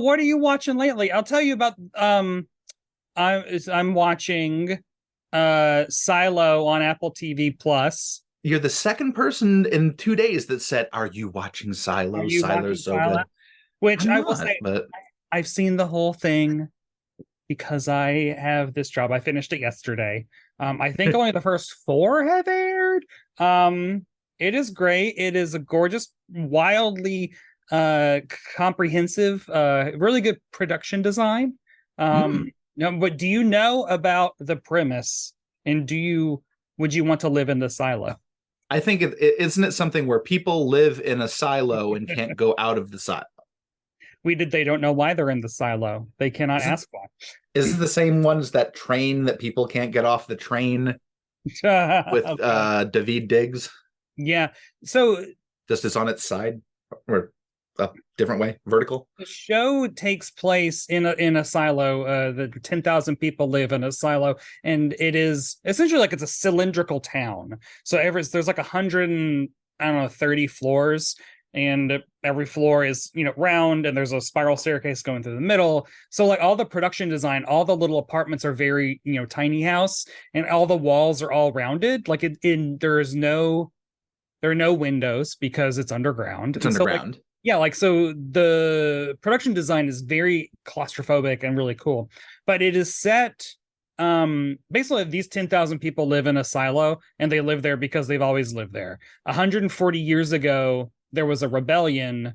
what are you watching lately? I'll tell you about I'm watching Silo on Apple TV Plus. You're the second person in 2 days that said, "Are you watching Are Silo? you watching Silo's so Silo? good." Which I'm I will not, say but I've seen the whole thing because I have this job. I finished it yesterday. I think only the first four have aired. It is great. It is a gorgeous, wildly uh comprehensive, really good production design. mm, No, but do you know about the premise? And would you want to live in the silo? I think isn't it something where people live in a silo and can't go out of the silo? They don't know why they're in the silo. They cannot Is it, ask why. is it the same ones that train that people can't get off the train with Okay. David Diggs? Yeah. So Just it's on its side or a different way, vertical. the show takes place in a silo. The 10,000 people live in a silo, and it is essentially like it's a cylindrical town. So there's like 100 and I don't know 30 floors, and every floor is round, and there's a spiral staircase going through the middle. So like all the production design, all the little apartments are very tiny house, and all the walls are all rounded. Like there are no windows because it's underground, It's and so like underground. yeah, like so the production design is very claustrophobic and really cool, but it is set basically these 10,000 people live in a silo, and they live there because they've always lived there. 140 years ago there was a rebellion.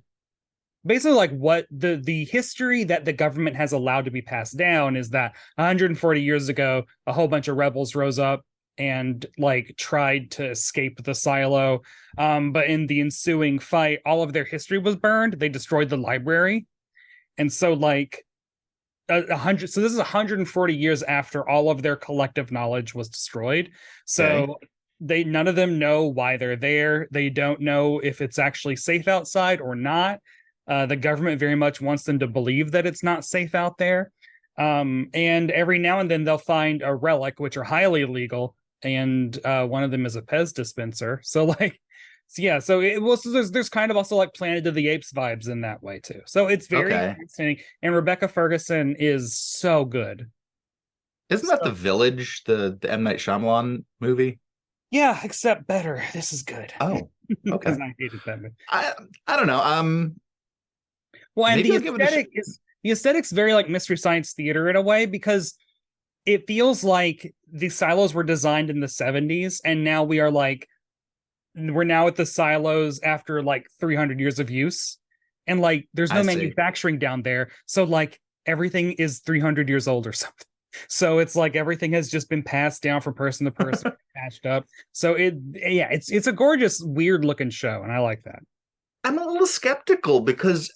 Basically, like what the history that the government has allowed to be passed down is that 140 years ago a whole bunch of rebels rose up and like tried to escape the silo, but in the ensuing fight all of their history was burned. They destroyed the library, and so like a hundred so this is 140 years after all of their collective knowledge was destroyed. Okay. So they none of them know why they're there. They don't know if it's actually safe outside or not. The government very much wants them to believe that it's not safe out there. And every now and then they'll find a relic, which are highly illegal, and one of them is a Pez dispenser. So like, so yeah, so it was so there's kind of also like Planet of the Apes vibes in that way too. So it's very Okay. fascinating, and Rebecca Ferguson is so good. Isn't that So The Village, the M. Night Shyamalan movie? yeah, except better. This is good Oh, because okay. I hated that movie. I I don't know. Well, and Maybe I'll give it a shot. the aesthetic's very like Mystery Science Theater in a way, because it feels like the silos were designed in the 70s, and now we're now at the silos after like 300 years of use, and like there's I no see. manufacturing down there, so like everything is 300 years old or something. So it's like everything has just been passed down from person to person, patched up. So it's a gorgeous weird looking show, and I like that. I'm a little skeptical because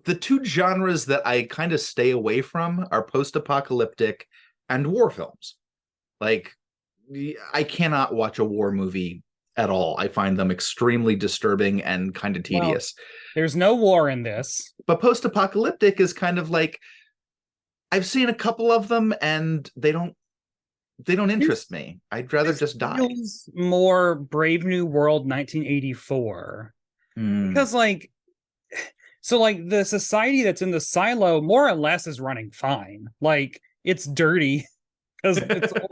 the two genres that I kind of stay away from are post-apocalyptic and war films. Like, I cannot watch a war movie at all. I find them extremely disturbing and kind of Well, tedious. there's no war in this. But post-apocalyptic is kind of like I've seen a couple of them and they don't interest This me. I'd rather this just die. feels more Brave New World 1984, Hmm. because like so like the society that's in the silo more or less is running fine. Like it's dirty because it's old,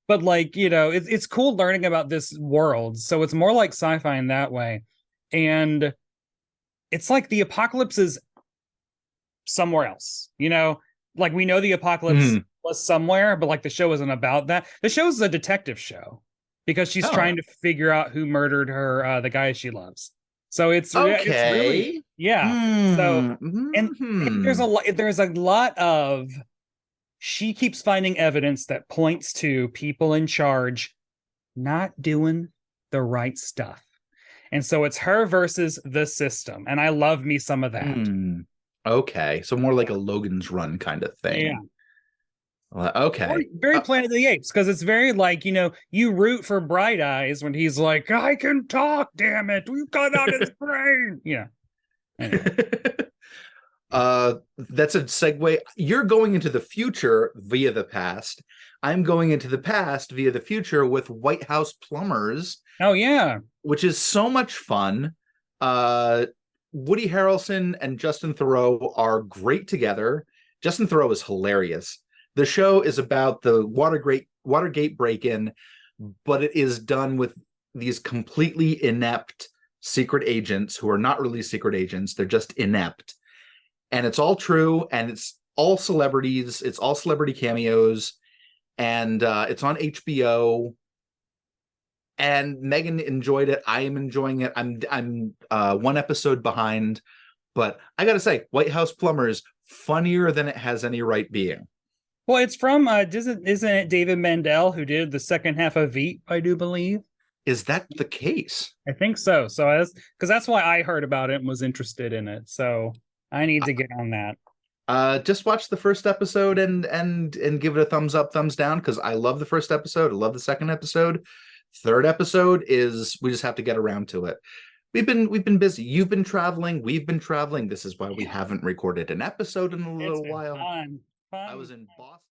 but like it's cool learning about this world. So it's more like sci-fi in that way, and it's like the apocalypse is somewhere else. Like we know the apocalypse Hmm. was somewhere, but like the show isn't about that. The show is a detective show because she's Oh, trying to figure out who murdered her, the guy she loves. So it's really, okay. yeah. So Hmm. and Hmm. there's a lot of, she keeps finding evidence that points to people in charge not doing the right stuff. And so it's her versus the system. And I love me some of that. Hmm. Okay. So more like Yeah. a Logan's Run kind of Yeah. thing. Okay. Very Planet of the Apes, because it's very like, you root for Bright Eyes when he's like, I can talk, damn it. We've got out his brain. Yeah. Anyway. That's a segue. You're going into the future via the past. I'm going into the past via the future with White House Plumbers, Oh, yeah. which is so much fun. Uh, Woody Harrelson and Justin Theroux are great together. Justin Theroux is hilarious. The show is about the Watergate break-in, but it is done with these completely inept secret agents who are not really secret agents. They're just inept. And it's all true, and it's all celebrities. It's all celebrity cameos, and it's on HBO. And Megan enjoyed it. I am enjoying it. I'm one episode behind, but I gotta say, White House Plumbers funnier than it has any right being. Well, it's from isn't it David Mandel who did the second half of Veep, I do believe. Is that the case? I think so. So because that's why I heard about it and was interested in it. So I need to get on that. Just watch the first episode and give it a thumbs up, thumbs down, because I love the first episode. I love the second episode. Third episode is we just have to get around to it. We've been busy. You've been traveling. We've been traveling. This is why we haven't recorded an episode in a little while. Fun. I was in Boston.